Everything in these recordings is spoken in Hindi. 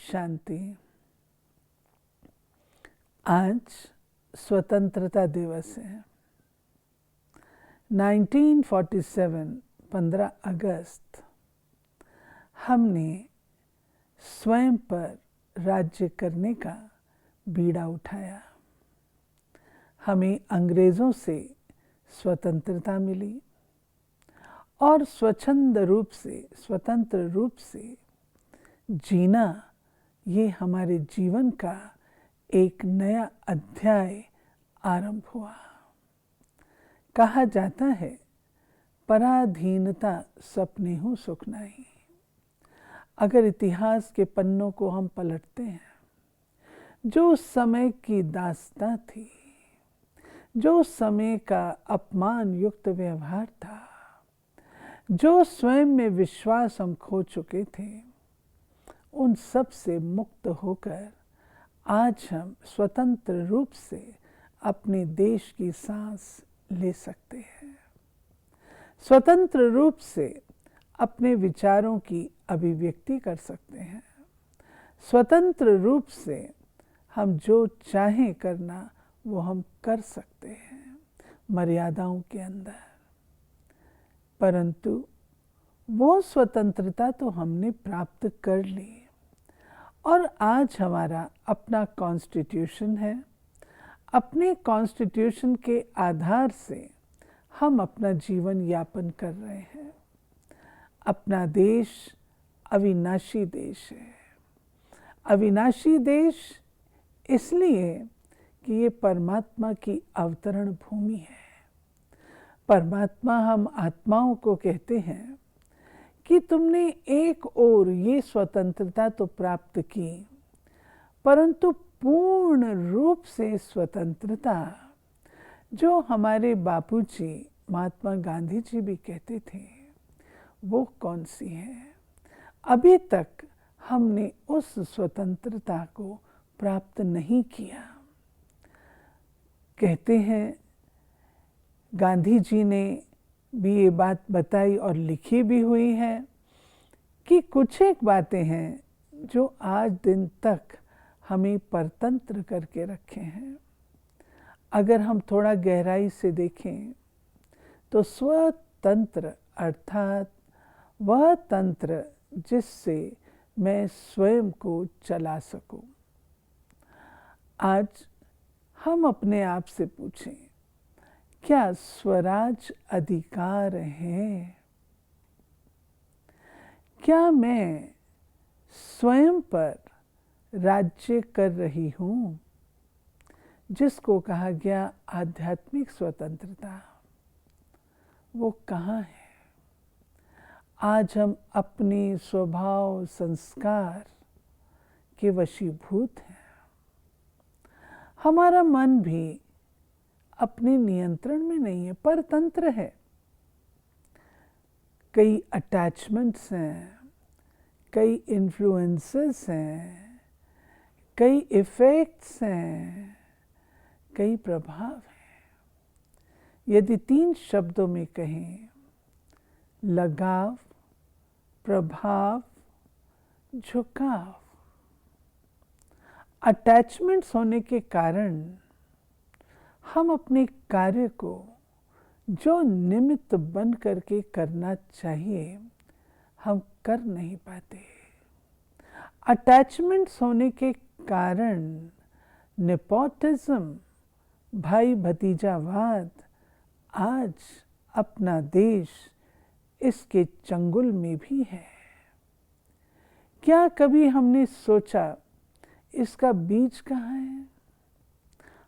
शांति। आज स्वतंत्रता दिवस है। 1947 15 अगस्त हमने स्वयं पर राज्य करने का बीड़ा उठाया। हमें अंग्रेज़ों से स्वतंत्रता मिली और स्वतंत्र रूप से जीना ये हमारे जीवन का एक नया अध्याय आरंभ हुआ। कहा जाता है, पराधीनता सपने हूँ सुख नहीं। अगर इतिहास के पन्नों को हम पलटते हैं, जो उस समय की दास्तां थी, जो उस समय का अपमान युक्त व्यवहार था, जो स्वयं में विश्वास हम खो चुके थे, उन सब से मुक्त होकर आज हम स्वतंत्र रूप से अपने देश की सांस ले सकते हैं। स्वतंत्र रूप से अपने विचारों की अभिव्यक्ति कर सकते हैं। स्वतंत्र रूप से हम जो चाहें करना वो हम कर सकते हैं, मर्यादाओं के अंदर। परंतु वो स्वतंत्रता तो हमने प्राप्त कर ली और आज हमारा अपना कॉन्स्टिट्यूशन है। अपने कॉन्स्टिट्यूशन के आधार से हम अपना जीवन यापन कर रहे हैं। अपना देश अविनाशी देश है। अविनाशी देश इसलिए कि ये परमात्मा की अवतरण भूमि है। परमात्मा हम आत्माओं को कहते हैं कि तुमने एक ओर ये स्वतंत्रता तो प्राप्त की, परंतु पूर्ण रूप से स्वतंत्रता जो हमारे बापूजी महात्मा गांधी जी भी कहते थे, वो कौन सी है? अभी तक हमने उस स्वतंत्रता को प्राप्त नहीं किया। कहते हैं, गांधी जी ने भी ये बात बताई और लिखी भी हुई है कि कुछ एक बातें हैं जो आज दिन तक हमें परतंत्र करके रखे हैं। अगर हम थोड़ा गहराई से देखें तो स्वतंत्र अर्थात वह तंत्र जिससे मैं स्वयं को चला सकूं। आज हम अपने आप से पूछें, क्या स्वराज अधिकार है? क्या मैं स्वयं पर राज्य कर रही हूँ, जिसको कहा गया आध्यात्मिक स्वतंत्रता? वो कहाँ है? आज हम अपने स्वभाव संस्कार के वशीभूत हैं। हमारा मन भी अपने नियंत्रण में नहीं है, परतंत्र है। कई अटैचमेंट्स हैं, कई इन्फ्लुएंसेस हैं, कई इफ़ेक्ट्स हैं, कई प्रभाव हैं। यदि 3 शब्दों में कहें, लगाव, प्रभाव, झुकाव। अटैचमेंट्स होने के कारण हम अपने कार्य को जो निमित्त बन करके करना चाहिए, हम कर नहीं पाते। अटैचमेंट्स होने के कारण नेपोटिज्म, भाई भतीजावाद आज अपना देश इसके चंगुल में भी है। क्या कभी हमने सोचा इसका बीज कहाँ है?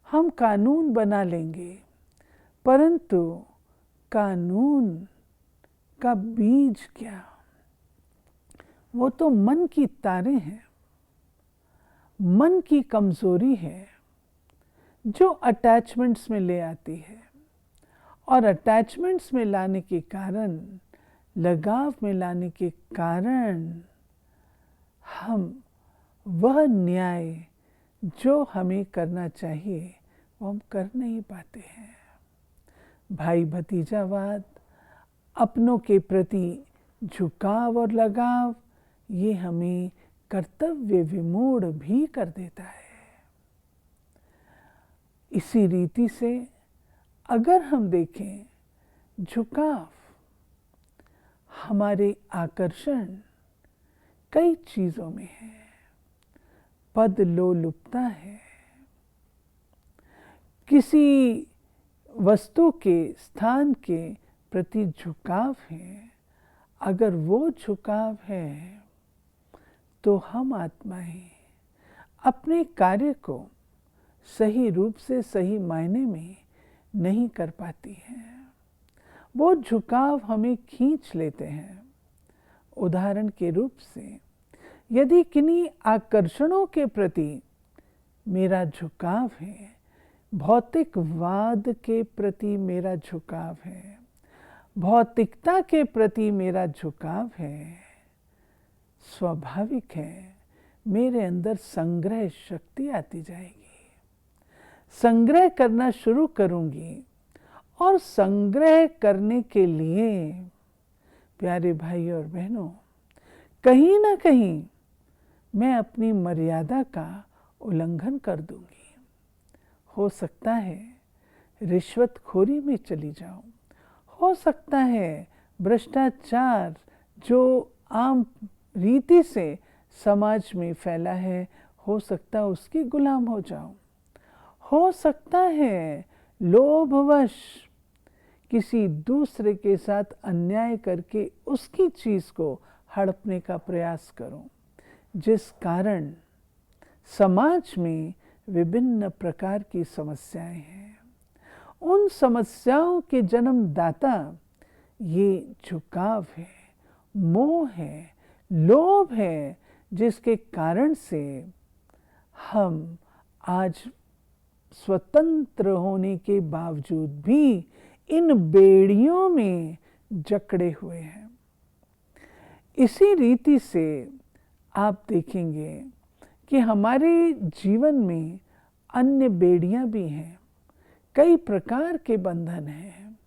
हम कानून बना लेंगे, परंतु कानून का बीज क्या? वो तो मन की तारें हैं, मन की कमजोरी है जो अटैचमेंट्स में ले आती है। और अटैचमेंट्स में लाने के कारण, लगाव में लाने के कारण हम वह न्याय जो हमें करना चाहिए वो हम कर नहीं पाते हैं। भाई भतीजावाद, अपनों के प्रति झुकाव और लगाव, ये हमें कर्तव्य विमूढ़ भी कर देता है। इसी रीति से अगर हम देखें, झुकाव हमारे आकर्षण कई चीजों में है। पद लोलुपता है, किसी वस्तु के स्थान के प्रति झुकाव है। अगर वो झुकाव है तो हम आत्माएं अपने कार्य को सही रूप से, सही मायने में नहीं कर पाती हैं। वो झुकाव हमें खींच लेते हैं। उदाहरण के रूप से, यदि किन्हीं आकर्षणों के प्रति मेरा झुकाव है, भौतिकवाद के प्रति मेरा झुकाव है, भौतिकता के प्रति मेरा झुकाव है, स्वाभाविक है मेरे अंदर संग्रह शक्ति आती जाएगी। संग्रह करना शुरू करूंगी और संग्रह करने के लिए प्यारे भाई और बहनों, कहीं ना कहीं मैं अपनी मर्यादा का उल्लंघन कर दूंगी। हो सकता है रिश्वतखोरी में चली जाऊं, हो सकता है भ्रष्टाचार जो आम रीति से समाज में फैला है, हो सकता है उसकी गुलाम हो जाऊं। हो सकता है लोभवश किसी दूसरे के साथ अन्याय करके उसकी चीज को हड़पने का प्रयास करूं, जिस कारण समाज में विभिन्न प्रकार की समस्याएं हैं। उन समस्याओं के जन्मदाता ये झुकाव है, मोह है, लोभ है, जिसके कारण से हम आज स्वतंत्र होने के बावजूद भी इन बेड़ियों में जकड़े हुए हैं। इसी रीति से आप देखेंगे कि हमारे जीवन में अन्य बेड़ियां भी हैं, कई प्रकार के बंधन हैं।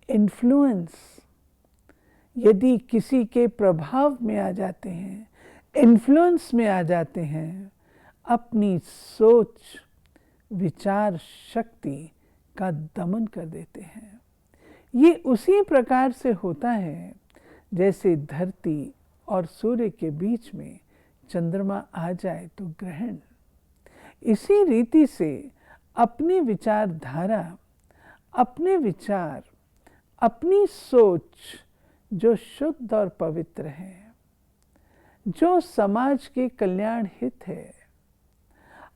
इन्फ्लुएंस, यदि किसी के प्रभाव में आ जाते हैं, इन्फ्लुएंस में आ जाते हैं, अपनी सोच विचार शक्ति का दमन कर देते हैं। ये उसी प्रकार से होता है जैसे धरती और सूर्य के बीच में चंद्रमा आ जाए तो ग्रहण। इसी रीति से अपनी विचारधारा, अपने विचार, अपनी सोच जो शुद्ध और पवित्र है, जो समाज के कल्याण हित है,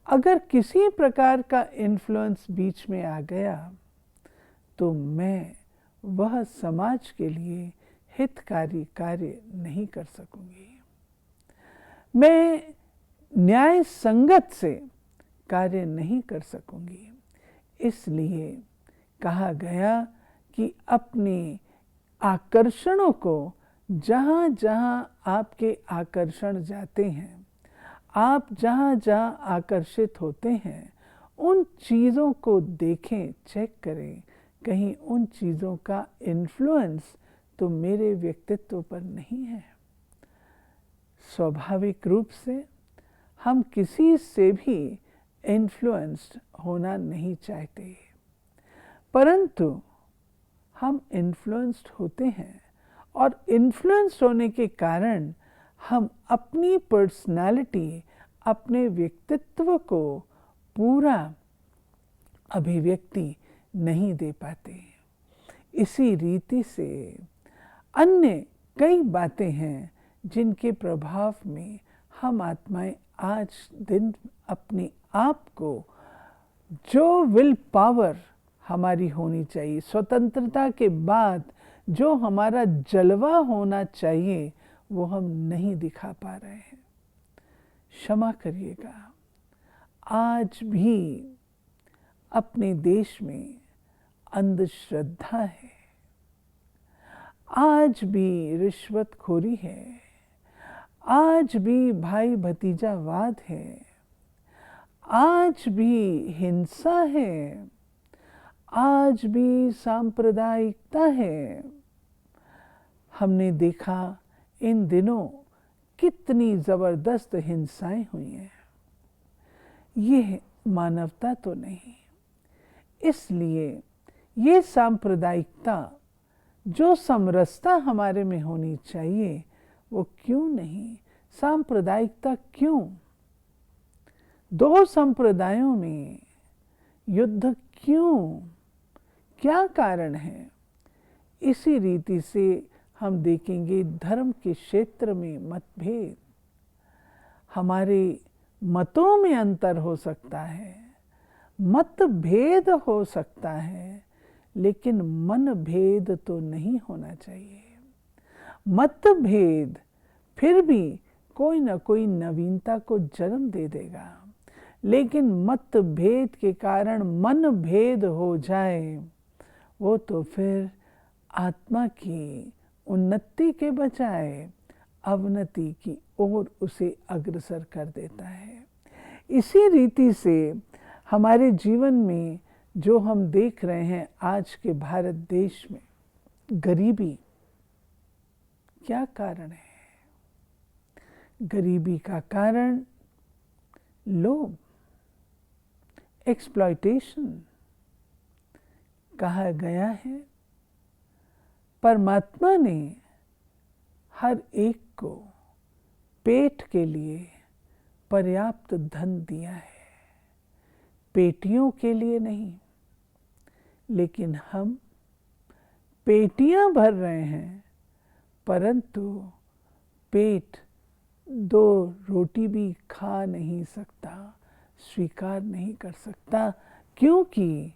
अगर किसी प्रकार का इन्फ्लुएंस बीच में आ गया तो मैं वह समाज के लिए हितकारी कार्य नहीं कर सकूंगी। मैं न्याय संगत से कार्य नहीं कर सकूंगी। इसलिए कहा गया कि अपने आकर्षणों को, जहाँ जहाँ आपके आकर्षण जाते हैं, आप जहाँ जहाँ आकर्षित होते हैं, उन चीज़ों को देखें, चेक करें, कहीं उन चीज़ों का इन्फ्लुएंस तो मेरे व्यक्तित्व पर नहीं है। स्वाभाविक रूप से हम किसी से भी इन्फ्लुएंस्ड होना नहीं चाहते, परंतु हम इन्फ्लुएंस्ड होते हैं और इन्फ्लुएंस्ड होने के कारण हम अपनी पर्सनालिटी, अपने व्यक्तित्व को पूरा अभिव्यक्ति नहीं दे पाते। इसी रीति से अन्य कई बातें हैं जिनके प्रभाव में हम आत्माएं आज दिन अपने आप को, जो विल पावर हमारी होनी चाहिए, स्वतंत्रता के बाद जो हमारा जलवा होना चाहिए, वो हम नहीं दिखा पा रहे हैं। क्षमा करिएगा, आज भी अपने देश में अंधश्रद्धा है, आज भी रिश्वतखोरी है, आज भी भाई भतीजावाद है, आज भी हिंसा है, आज भी सांप्रदायिकता है। हमने देखा इन दिनों कितनी जबरदस्त हिंसाएं हुई हैं। ये मानवता तो नहीं। इसलिए ये सांप्रदायिकता, जो समरसता हमारे में होनी चाहिए, वो क्यों नहीं? सांप्रदायिकता क्यों? दो संप्रदायों में युद्ध क्यों? क्या कारण है? इसी रीति से हम देखेंगे धर्म के क्षेत्र में मतभेद। हमारे मतों में अंतर हो सकता है, मतभेद हो सकता है, लेकिन मन भेद तो नहीं होना चाहिए। मतभेद फिर भी कोई ना कोई नवीनता को जन्म दे देगा, लेकिन मतभेद के कारण मन भेद हो जाए, वो तो फिर आत्मा की उन्नति के बजाय अवनति की ओर उसे अग्रसर कर देता है। इसी रीति से हमारे जीवन में जो हम देख रहे हैं आज के भारत देश में, गरीबी, क्या कारण है? गरीबी का कारण लोभ, एक्सप्लॉयटेशन। कहा गया है परमात्मा ने हर एक को पेट के लिए पर्याप्त धन दिया है, पेटियों के लिए नहीं। लेकिन हम पेटियां भर रहे हैं, परंतु पेट दो रोटी भी खा नहीं सकता, स्वीकार नहीं कर सकता, क्योंकि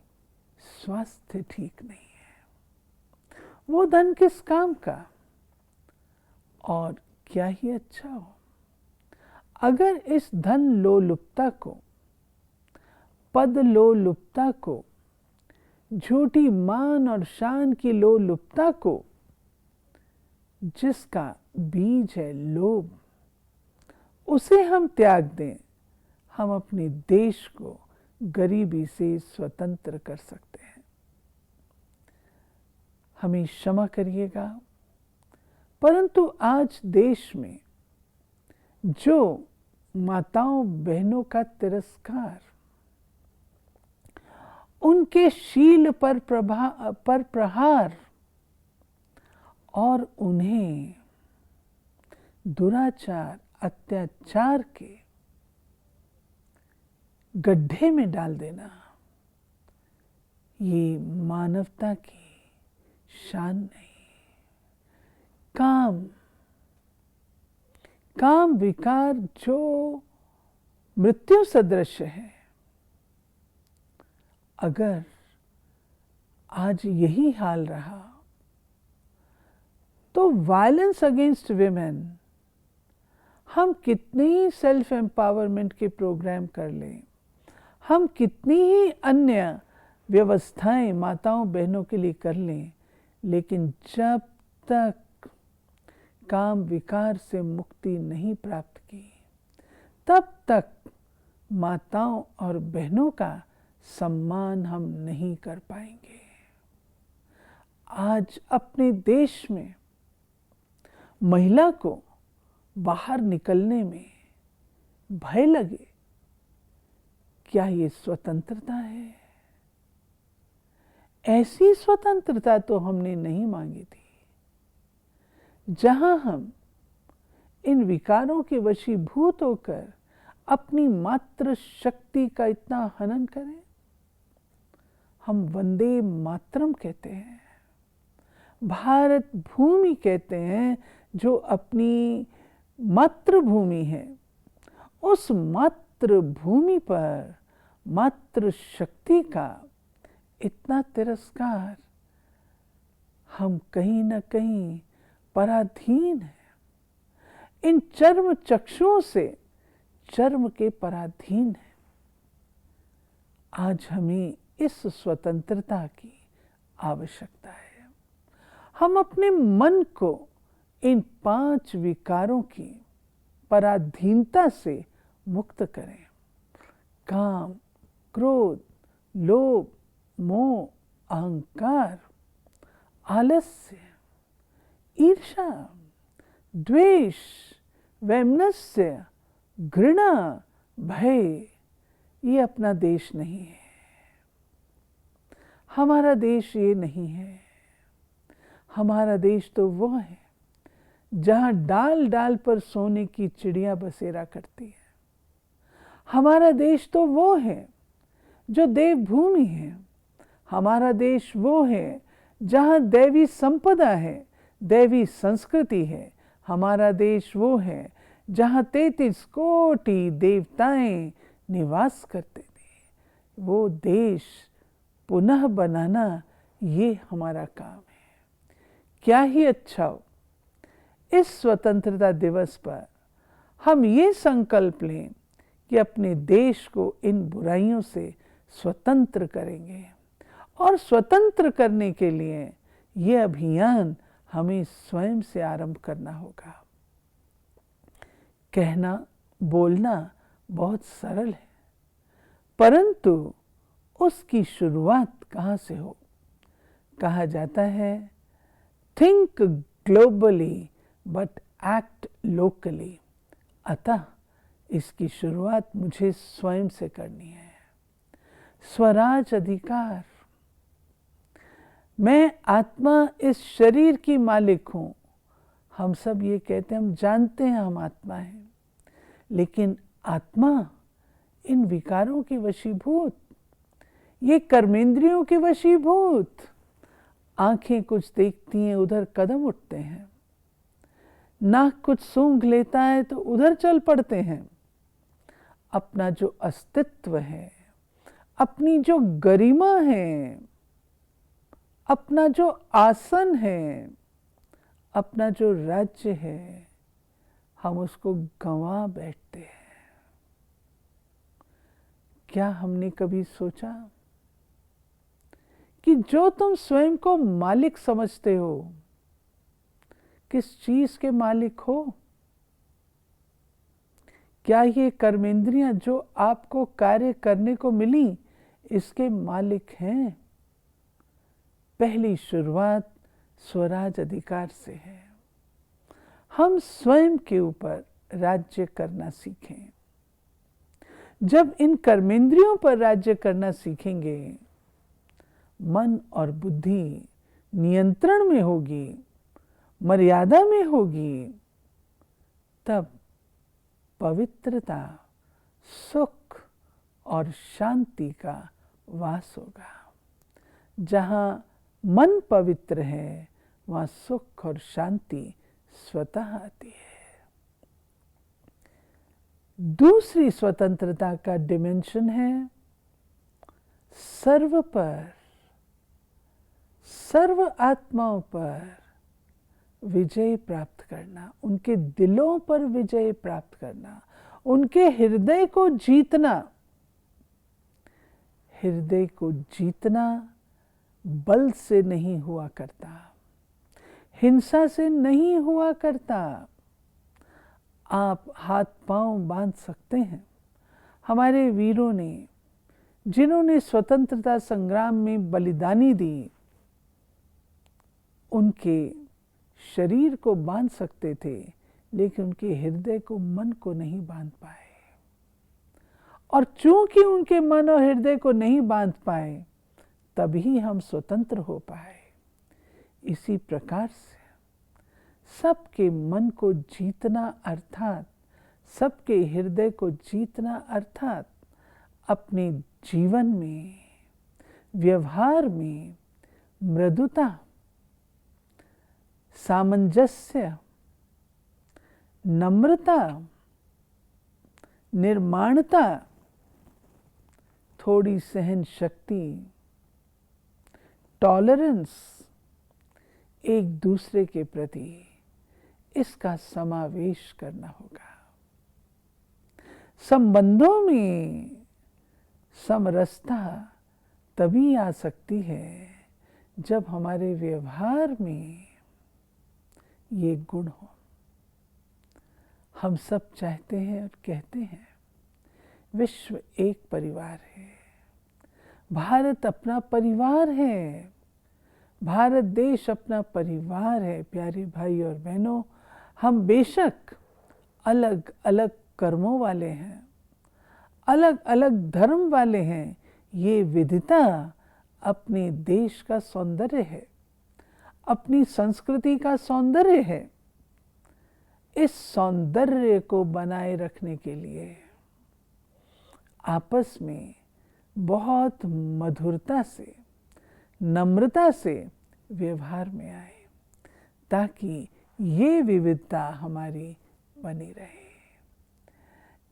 स्वास्थ्य ठीक नहीं है। वो धन किस काम का? और क्या ही अच्छा हो अगर इस धन लोलुपता को, पद लोलुपता को, झूठी मान और शान की लोलुपता को, जिसका बीज है लोभ, उसे हम त्याग दें। हम अपने देश को गरीबी से स्वतंत्र कर सकते हैं। हमें क्षमा करिएगा, परंतु आज देश में जो माताओं बहनों का तिरस्कार, उनके शील पर प्रहार और उन्हें दुराचार, अत्याचार के गड्ढे में डाल देना, ये मानवता की शान नहीं। काम विकार जो मृत्यु सदृश है, अगर आज यही हाल रहा तो वायलेंस अगेंस्ट विमेन, हम कितने ही सेल्फ एम्पावरमेंट के प्रोग्राम कर लें, हम कितनी ही अन्य व्यवस्थाएं माताओं बहनों के लिए कर लें, लेकिन जब तक काम विकार से मुक्ति नहीं प्राप्त की, तब तक माताओं और बहनों का सम्मान हम नहीं कर पाएंगे। आज अपने देश में महिला को बाहर निकलने में भय लगे, क्या ये स्वतंत्रता है? ऐसी स्वतंत्रता तो हमने नहीं मांगी थी, जहां हम इन विकारों के वशीभूत होकर अपनी मातृ शक्ति का इतना हनन करें। हम वंदे मातरम कहते हैं, भारत भूमि कहते हैं, जो अपनी मातृभूमि है, उस मातृभूमि पर मातृशक्ति का इतना तिरस्कार, हम कहीं ना कहीं पराधीन है। इन चर्म चक्षुओं से चर्म के पराधीन है। आज हमें इस स्वतंत्रता की आवश्यकता है। हम अपने मन को इन 5 विकारों की पराधीनता से मुक्त करें। काम, क्रोध, लोभ, मोह, अहंकार, आलस्य, ईर्ष्या, द्वेष, वैमनस्य, घृणा, भय, ये अपना देश नहीं है। हमारा देश ये नहीं है। हमारा देश तो वो है जहाँ डाल डाल पर सोने की चिड़िया बसेरा करती है। हमारा देश तो वो है जो देवभूमि है। हमारा देश वो है जहाँ दैवी संपदा है, दैवी संस्कृति है। हमारा देश वो है जहाँ 33 कोटि देवताएं निवास करते थे। वो देश पुनः बनाना ये हमारा काम है। क्या ही अच्छा हो इस स्वतंत्रता दिवस पर हम ये संकल्प लें कि अपने देश को इन बुराइयों से स्वतंत्र करेंगे। और स्वतंत्र करने के लिए ये अभियान हमें स्वयं से आरंभ करना होगा। कहना, बोलना बहुत सरल है, परंतु उसकी शुरुआत कहाँ से हो? कहा जाता है, think globally but act locally. अतः इसकी शुरुआत मुझे स्वयं से करनी है। स्वराज अधिकार। मैं आत्मा इस शरीर की मालिक हूं। हम सब ये कहते हैं, हम जानते हैं हम आत्मा हैं, लेकिन आत्मा इन विकारों की वशीभूत, ये कर्मेंद्रियों की वशीभूत। आंखें कुछ देखती हैं, उधर कदम उठते हैं। नाक कुछ सूंघ लेता है तो उधर चल पड़ते हैं। अपना जो अस्तित्व है, अपनी जो गरिमा है, अपना जो आसन है, अपना जो राज्य है, हम उसको गंवा बैठते हैं। क्या हमने कभी सोचा कि जो तुम स्वयं को मालिक समझते हो, किस चीज के मालिक हो? क्या ये कर्मेंद्रियां जो आपको कार्य करने को मिली, इसके मालिक हैं? पहली शुरुआत स्वराज अधिकार से है। हम स्वयं के ऊपर राज्य करना सीखें। जब इन कर्मेंद्रियों पर राज्य करना सीखेंगे, मन और बुद्धि नियंत्रण में होगी, मर्यादा में होगी, तब पवित्रता, सुख और शांति का वास होगा। जहाँ मन पवित्र है, वहाँ सुख और शांति स्वतः आती है। दूसरी स्वतंत्रता का डिमेंशन है सर्व पर, सर्व आत्माओं पर विजय प्राप्त करना, उनके दिलों पर विजय प्राप्त करना, उनके हृदय को जीतना। हृदय को जीतना बल से नहीं हुआ करता, हिंसा से नहीं हुआ करता। आप हाथ पांव बांध सकते हैं। हमारे वीरों ने, जिन्होंने स्वतंत्रता संग्राम में बलिदानी दी, उनके शरीर को बांध सकते थे, लेकिन उनके हृदय को, मन को नहीं बांध पाए। और चूंकि उनके मन और हृदय को नहीं बांध पाए, तभी हम स्वतंत्र हो पाए। इसी प्रकार से सबके मन को जीतना, अर्थात सबके हृदय को जीतना, अर्थात अपने जीवन में, व्यवहार में मृदुता, सामंजस्य, नम्रता, निर्माणता, थोड़ी सहन शक्ति, टॉलरेंस, एक दूसरे के प्रति, इसका समावेश करना होगा। संबंधों में समरसता तभी आ सकती है जब हमारे व्यवहार में ये गुण हो। हम सब चाहते हैं और कहते हैं, विश्व एक परिवार है, भारत अपना परिवार है, भारत देश अपना परिवार है। प्यारे भाई और बहनों, हम बेशक अलग अलग कर्मों वाले हैं, अलग अलग धर्म वाले हैं। ये विविधता अपने देश का सौंदर्य है, अपनी संस्कृति का सौंदर्य है। इस सौंदर्य को बनाए रखने के लिए आपस में बहुत मधुरता से, नम्रता से व्यवहार में आए, ताकि ये विविधता हमारी बनी रहे।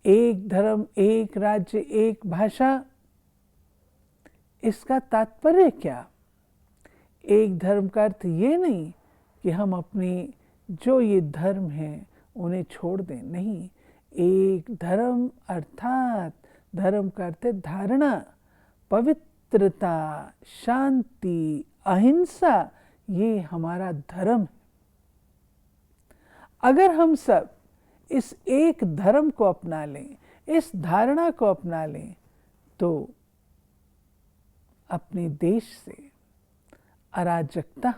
एक धर्म, एक राज्य, एक भाषा, इसका तात्पर्य क्या? एक धर्म का अर्थ ये नहीं कि हम अपने जो ये धर्म हैं उन्हें छोड़ दें, नहीं। एक धर्म अर्थात धर्म का अर्थ है धारणा, पवित्रता, शांति, अहिंसा, ये हमारा धर्म है। अगर हम सब इस एक धर्म को अपना लें, इस धारणा को अपना लें, तो अपने देश से अराजकता,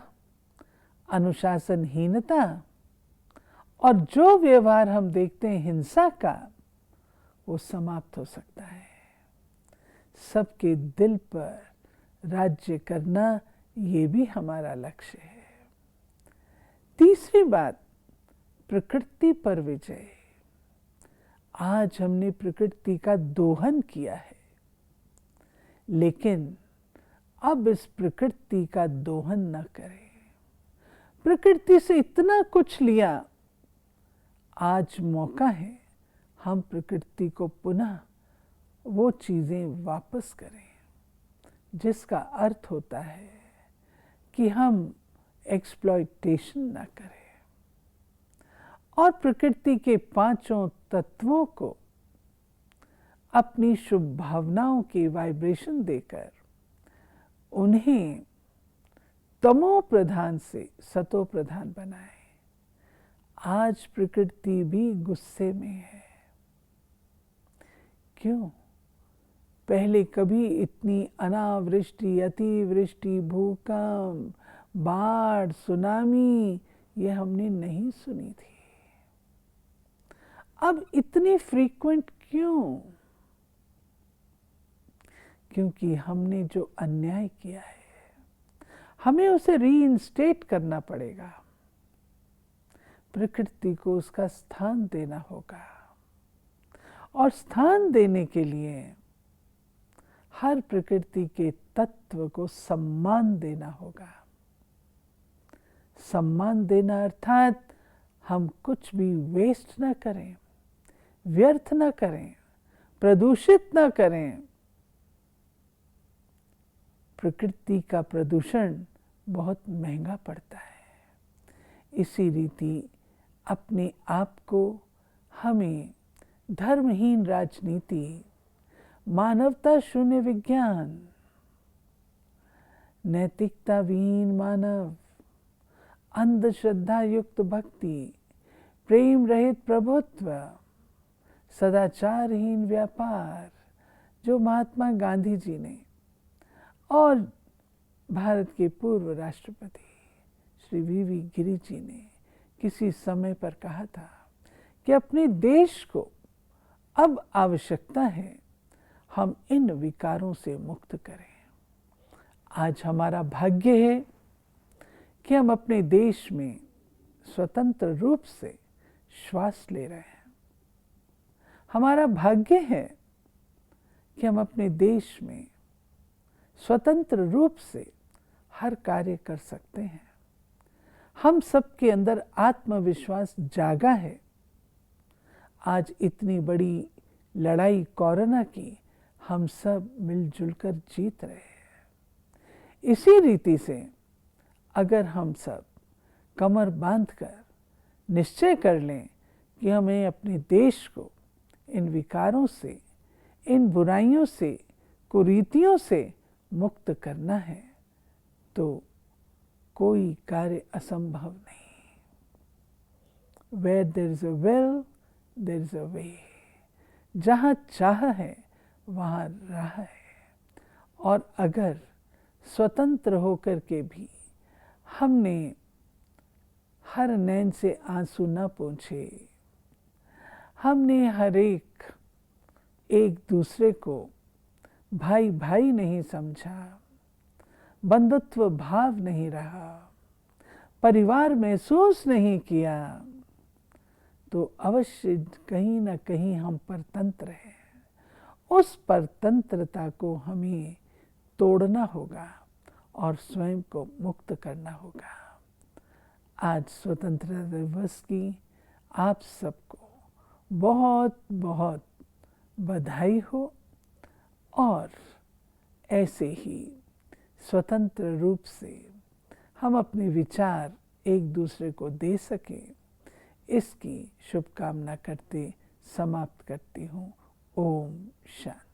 अनुशासनहीनता और जो व्यवहार हम देखते हैं हिंसा का, वो समाप्त हो सकता है। सबके दिल पर राज्य करना, ये भी हमारा लक्ष्य है। तीसरी बात, प्रकृति पर विजय। आज हमने प्रकृति का दोहन किया है, लेकिन अब इस प्रकृति का दोहन न करें। प्रकृति से इतना कुछ लिया, आज मौका है हम प्रकृति को पुनः वो चीज़ें वापस करें, जिसका अर्थ होता है कि हम एक्सप्लॉयटेशन ना करें और प्रकृति के पांचों तत्वों को अपनी शुभ भावनाओं की वाइब्रेशन देकर उन्हें तमो प्रधान से सतो प्रधान बनाए। आज प्रकृति भी गुस्से में है। क्यों? पहले कभी इतनी अनावृष्टि, अतिवृष्टि, भूकंप, बाढ़, सुनामी ये हमने नहीं सुनी थी। अब इतनी फ्रीक्वेंट क्यों? क्योंकि हमने जो अन्याय किया है, हमें उसे रीइंस्टेट करना पड़ेगा। प्रकृति को उसका स्थान देना होगा, और स्थान देने के लिए हर प्रकृति के तत्व को सम्मान देना होगा। सम्मान देना अर्थात हम कुछ भी वेस्ट ना करें, व्यर्थ ना करें, प्रदूषित ना करें। प्रकृति का प्रदूषण बहुत महंगा पड़ता है। इसी रीति अपने आप को हमें धर्महीन राजनीति, मानवता शून्य विज्ञान, नैतिकताविहीन मानव, अंधश्रद्धा युक्त भक्ति, प्रेम रहित प्रभुत्व, सदाचारहीन व्यापार, जो महात्मा गांधी जी ने और भारत के पूर्व राष्ट्रपति श्री वी गिरी जी ने किसी समय पर कहा था कि अपने देश को अब आवश्यकता है हम इन विकारों से मुक्त करें। आज हमारा भाग्य है कि हम अपने देश में स्वतंत्र रूप से श्वास ले रहे हैं। हमारा भाग्य है कि हम अपने देश में स्वतंत्र रूप से हर कार्य कर सकते हैं। हम सबके अंदर आत्मविश्वास जागा है। आज इतनी बड़ी लड़ाई कोरोना की हम सब मिलजुल कर जीत रहे हैं। इसी रीति से अगर हम सब कमर बांधकर निश्चय कर लें कि हमें अपने देश को इन विकारों से, इन बुराइयों से, कुरीतियों से मुक्त करना है, तो कोई कार्य असंभव नहीं। Where there is a will, there is a way. जहाँ चाह है वहाँ राह है। और अगर स्वतंत्र होकर के भी हमने हर नैन से आंसू न पोंछे, हमने हर एक दूसरे को भाई भाई नहीं समझा, बंधुत्व भाव नहीं रहा, परिवार महसूस नहीं किया, तो अवश्य कहीं ना कहीं हम परतंत्र हैं। उस परतंत्रता को हमें तोड़ना होगा और स्वयं को मुक्त करना होगा। आज स्वतंत्रता दिवस की आप सबको बहुत बहुत बधाई हो और ऐसे ही स्वतंत्र रूप से हम अपने विचार एक दूसरे को दे सकें, इसकी शुभकामना करते समाप्त करती हूँ। ओम शांति।